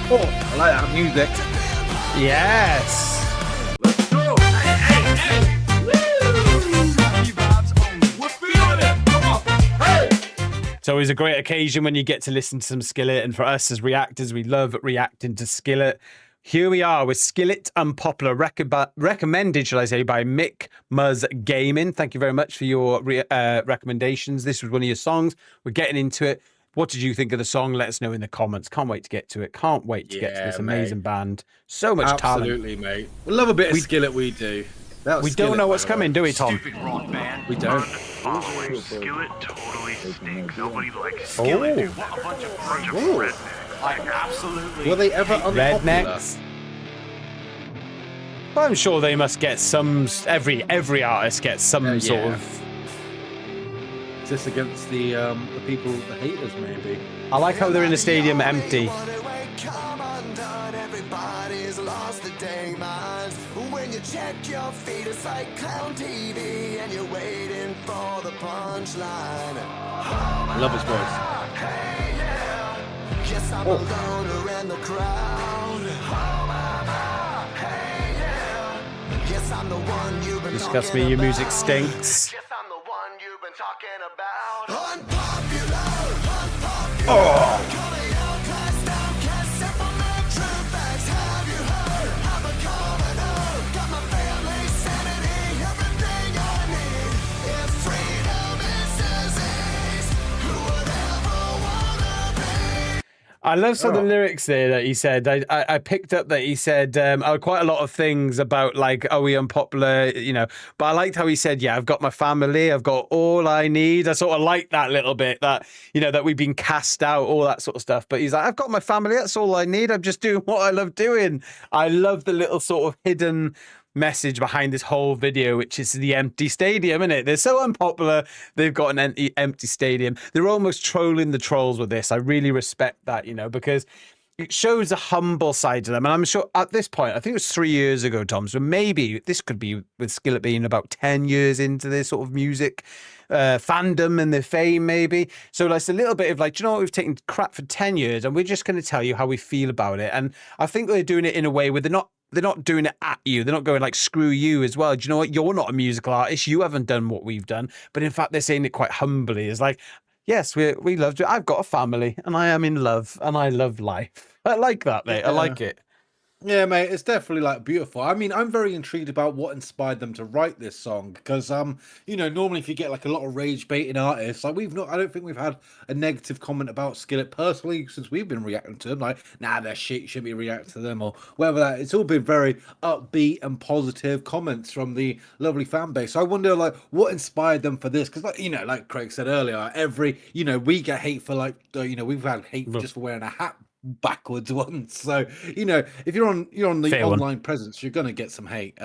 Oh, I like that music. Yes. Let's go. Hey. Woo. Happy vibes only. We're feeling it. Come on. Hey. It's always a great occasion when you get to listen to some Skillet. And for us as reactors, we love reacting to Skillet. Here we are with Skillet Unpopular, recommended, shall I say, by Mick Muzz Gaming. Thank you very much for your recommendations. This was one of your songs. We're getting into it. What did you think of the song? Let us know in the comments. Can't wait to get to it. Can't wait to get to this amazing band. So much talent. Absolutely, mate. We love a bit of Skillet, we do. We don't know what's coming, do we, Tom? Stupid rock band. We don't. Following Skillet totally stinks. Nobody likes Skillet, dude. What a bunch of rednecks. Like, absolutely. Were they ever unpopular? Rednecks. Well, I'm sure they must get some. Every artist gets some sort of. Is this against the people, the haters, maybe? I like how they're in the stadium empty. Everybody's lost the dang minds. When you check your feet, it's like clown TV, and you're waiting for the punchline. I love his voice. Hey, yeah. Yes, I'm alone around the crowd. Hey, yeah. Yes, I'm the one you've been Discuss talking me, your about. music stinks. Yes, I'm the one you've been talking about. Unpopular. Oh. Calling out class outcasts, simple men, true facts. Have you heard? I'm a commoner. Got my family sanity, everything I need. If freedom is disease, who would ever wanna be? I love some of the lyrics there that he said. I picked up that he said quite a lot of things about like, are we unpopular, you know, but I liked how he said, yeah, I've got my family, I've got all I need. I sort of like that little bit that, you know, that we've been cast out, all that sort of stuff. But he's like, I've got my family, that's all I need. I'm just doing what I love doing. I love the little sort of hidden message behind this whole video, which is the empty stadium, isn't it? They're so unpopular, they've got an empty stadium. They're almost trolling the trolls with this. I really respect that, you know, because it shows a humble side to them. And I'm sure at this point, I think it was 3 years ago, Tom, so maybe this could be with Skillet being about 10 years into this sort of music fandom and their fame, maybe. So like, it's a little bit of like, do you know what, we've taken crap for 10 years and we're just going to tell you how we feel about it. And I think they're doing it in a way where they're not doing it at you. They're not going like, screw you as well. Do you know what? You're not a musical artist. You haven't done what we've done. But in fact, they're saying it quite humbly. It's like, yes, we love you. I've got a family and I am in love and I love life. I like that, mate. I like it. Yeah, mate, it's definitely like beautiful. I mean, I'm very intrigued about what inspired them to write this song because, you know, normally if you get like a lot of rage baiting artists, like I don't think we've had a negative comment about Skillet personally since we've been reacting to them. Like, nah, they're shit, you shouldn't be reacting to them or whatever that. It's all been very upbeat and positive comments from the lovely fan base. So I wonder, like, what inspired them for this? Because, like, you know, like Craig said earlier, we get hate for like, we've had hate just for wearing a hat backwards once, so you know, if you're on the Fair online one. presence, you're gonna get some hate.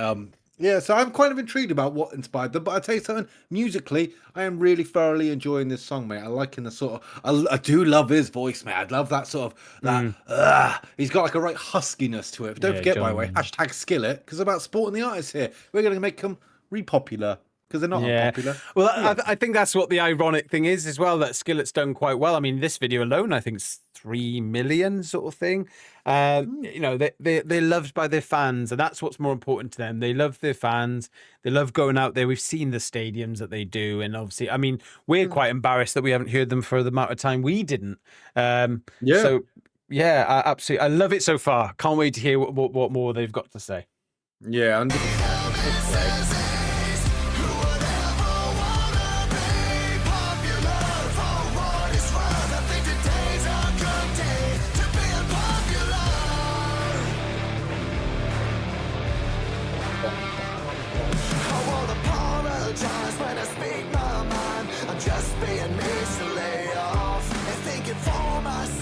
Yeah, so I'm kind of intrigued about what inspired them. But I tell you something, musically, I am really thoroughly enjoying this song, mate. I like in the sort of, I do love his voice, mate. I love that sort of that. He's got like a right huskiness to it. But don't forget, by the way, hashtag Skillet, because about supporting the artists here. We're gonna make them repopular. Because they're not unpopular. Well, I think that's what the ironic thing is as well, that Skillet's done quite well. I mean, this video alone, I think, is 3 million sort of thing. You know, they're loved by their fans, and that's what's more important to them. They love their fans. They love going out there. We've seen the stadiums that they do, and obviously, I mean, we're quite embarrassed that we haven't heard them for the amount of time we didn't. So, yeah, absolutely. I love it so far. Can't wait to hear what more they've got to say. Yeah, and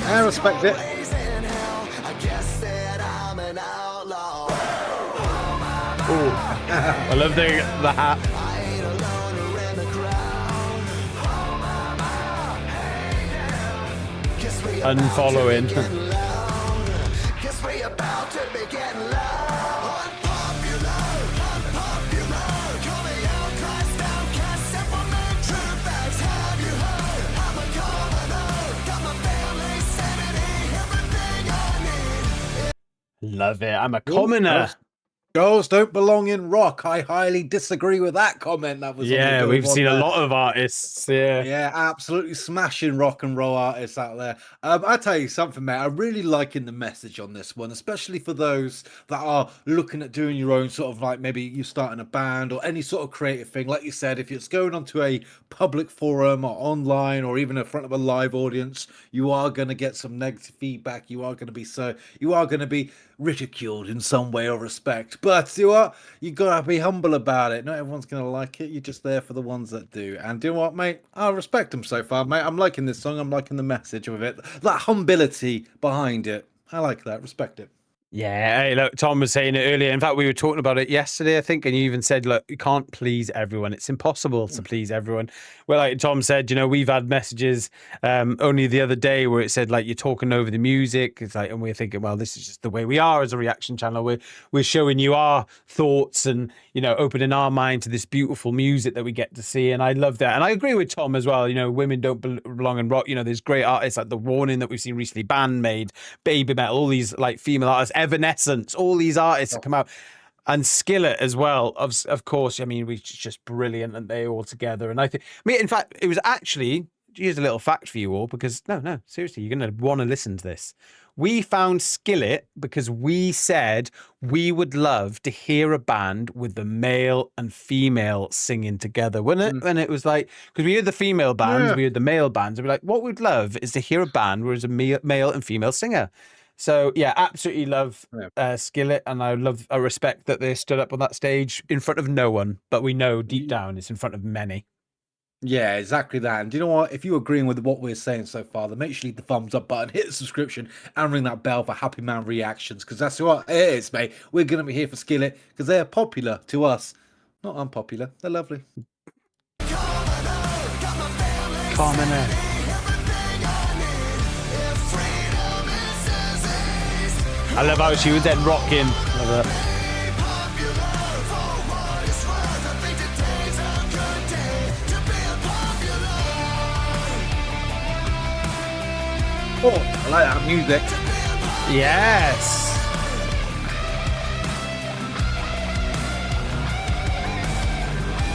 I respect it. I love the hat. Unfollowing. Love it. I'm a Ooh, commoner. Girls don't belong in rock. I highly disagree with that comment that was on the Yeah, we've billboard seen a there. lot of artists. Yeah. Yeah, absolutely smashing rock and roll artists out there. I tell you something, mate. I'm really liking the message on this one, especially for those that are looking at doing your own sort of like maybe you starting a band or any sort of creative thing. Like you said, if it's going onto a public forum or online or even in front of a live audience, you are going to get some negative feedback. You are going to be ridiculed in some way or respect. But you gotta be humble about it. Not everyone's gonna like it. You're just there for the ones that do. And do you know what, mate? I respect them so far, mate. I'm liking this song. I'm liking the message of it. That humility behind it. I like that. Respect it. Yeah, hey, look, Tom was saying it earlier. In fact, we were talking about it yesterday, I think, and you even said, look, you can't please everyone. It's impossible to please everyone. Well, like Tom said, we've had messages only the other day where it said, like, you're talking over the music. It's like, and we're thinking, well, this is just the way we are as a reaction channel. We're showing you our thoughts and, opening our mind to this beautiful music that we get to see. And I love that. And I agree with Tom as well. Women don't belong in rock. There's great artists like The Warning that we've seen recently, Bandmade, Baby Metal, all these like female artists, Evanescence, all these artists that come out, and Skillet as well. Of course, we just brilliant, and they all together. And I think, in fact, it was actually, here's a little fact for you all, because no, seriously, you're going to want to listen to this. We found Skillet because we said we would love to hear a band with the male and female singing together, wasn't it? And it was like, because we heard the female bands, we heard the male bands, and we're like, what we'd love is to hear a band where there's a male and female singer. So yeah, absolutely love Skillet, and I respect that they stood up on that stage in front of no one, but we know deep down it's in front of many. Yeah, exactly that. And do you know what? If you're agreeing with what we're saying so far, then make sure you hit the thumbs up button, hit the subscription, and ring that bell for Happy Man reactions, because that's what it is, mate. We're going to be here for Skillet because they're popular to us, not unpopular. They're lovely. Commoner. I love how she was then rocking. Love that. Oh, I like that music. Yes.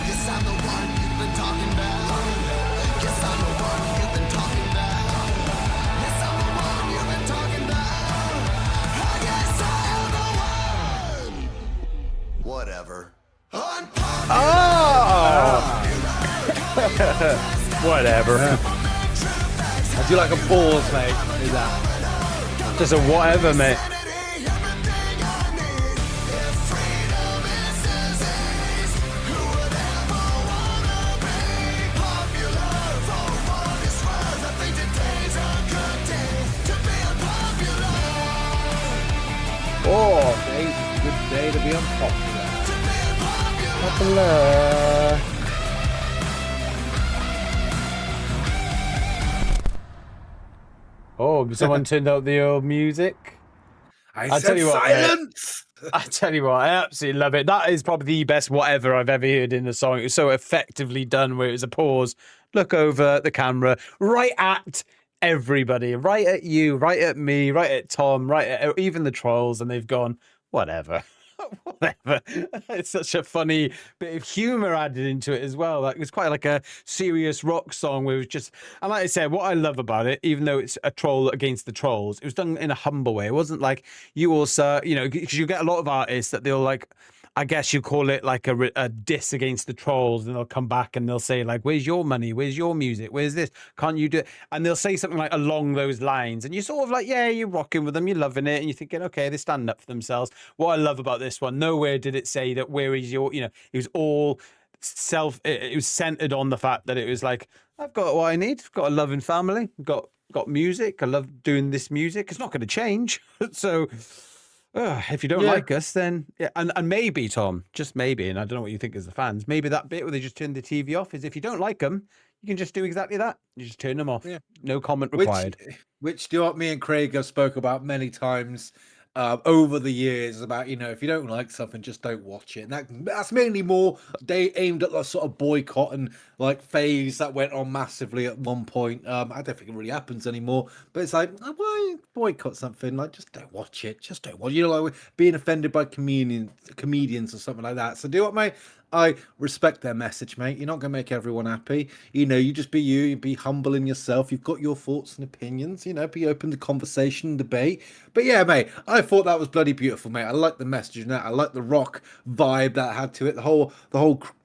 Guess I'm the one you've been talking about. Guess I'm the one you've been talking about. Guess I'm the one you've been talking about. I guess I am the one. Whatever. Whatever. I do like a pause, mate. Is that? Just a whatever, mate. Oh, today's a good day to be unpopular. Popular. Oh, someone turned out the old music. I tell you what, silence. I tell you what, I absolutely love it. That is probably the best whatever I've ever heard in the song. It was so effectively done where it was a pause, look over the camera, right at everybody, right at you, right at me, right at Tom, right at even the trolls, and they've gone, whatever. Whatever. It's such a funny bit of humor added into it as well. Like, it was quite like a serious rock song where it was just, and like I said, what I love about it, even though it's a troll against the trolls, it was done in a humble way. It wasn't like you also, because you get a lot of artists that they'll like, I guess you call it like a diss against the trolls, and they'll come back and they'll say like, where's your money? Where's your music? Where's this? Can't you do it? And they'll say something like along those lines. And you're sort of like, yeah, you're rocking with them. You're loving it. And you're thinking, okay, they're standing up for themselves. What I love about this one, nowhere did it say that where is your, it was all it was centered on the fact that it was like, I've got what I need. I've got a loving family. I've got music. I love doing this music. It's not going to change. So... if you don't like us, then yeah, and maybe Tom, just maybe, and I don't know what you think as the fans, maybe that bit where they just turn the TV off is if you don't like them, you can just do exactly that. You just turn them off. Yeah. No comment required. Which do you know what me and Craig have spoke about many times over the years about, if you don't like something, just don't watch it. And that's mainly more they aimed at that sort of boycott and like phase that went on massively at one point. I don't think it really happens anymore, but it's like, why boycott something? Like, just don't watch it. Just don't watch. Like being offended by comedians or something like that. So do what, mate. I respect their message, mate. You're not going to make everyone happy. You just be you be humble in yourself. You've got your thoughts and opinions, be open to conversation and debate. But yeah, mate, I thought that was bloody beautiful, mate. I like the message in that. I like the rock vibe that had to it. The whole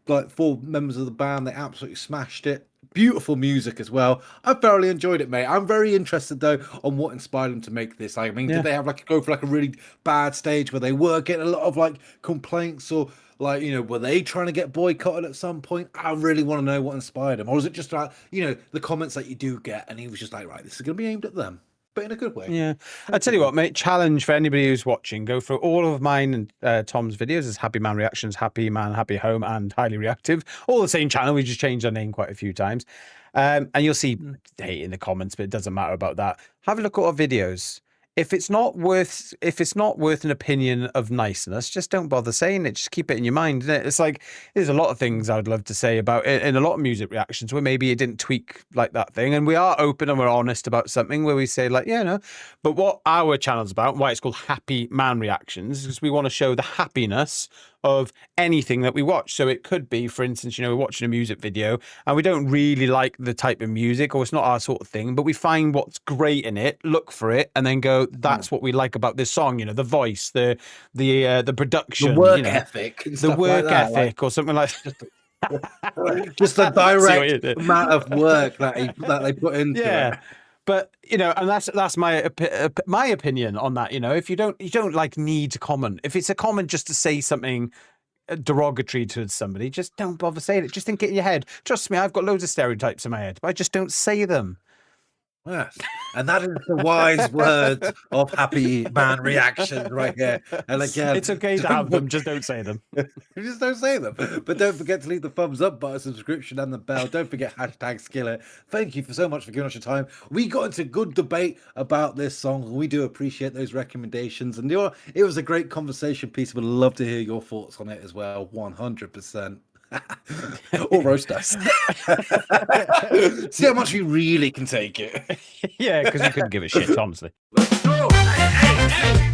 like 4 members of the band, they absolutely smashed it. Beautiful music as well. I thoroughly enjoyed it, mate. I'm very interested though on what inspired them to make this. I mean, did they have go for like a really bad stage where they were getting a lot of like complaints, or like, were they trying to get boycotted at some point? I really want to know what inspired them. Or was it just like, the comments that you do get, and he was just like, right, this is going to be aimed at them, but in a good way. Yeah. I tell you what, mate, challenge for anybody who's watching, go through all of mine and Tom's videos. There's Happy Man Reactions, Happy Man, Happy Home, and Highly Reactive. All the same channel. We just changed our name quite a few times. And you'll see hate in the comments, but it doesn't matter about that. Have a look at our videos. If it's not worth an opinion of niceness, just don't bother saying it. Just keep it in your mind. Isn't it? It's like, there's a lot of things I'd love to say about it in a lot of music reactions where maybe it didn't tweak like that thing. And we are open and we're honest about something where we say like, yeah, no. But what our channel's about, why it's called Happy Man Reactions, is we want to show the happiness of anything that we watch. So it could be, for instance, we're watching a music video and we don't really like the type of music, or it's not our sort of thing, but we find what's great in it, look for it, and then go, that's what we like about this song. The voice, the production, the work ethic, and the work like that, ethic, or something like just a direct amount of work that they put into it. But and that's my opinion on that. If you don't like need to comment. If it's a comment just to say something derogatory to somebody, just don't bother saying it. Just think it in your head. Trust me, I've got loads of stereotypes in my head, but I just don't say them. Yes, and that is the wise words of Happy Man Reaction right here. And again, it's okay to have them, just don't say them. Just don't say them. But don't forget to leave the thumbs up button, subscription, and the bell. Don't forget #Skillet. Thank you so much for giving us your time. We got into good debate about this song, and we do appreciate those recommendations. And it was a great conversation piece. We'd love to hear your thoughts on it as well. 100%. Or roast us. See how much we really can take it. Yeah, because you couldn't give a shit, honestly. Let's go. Hey, hey, hey.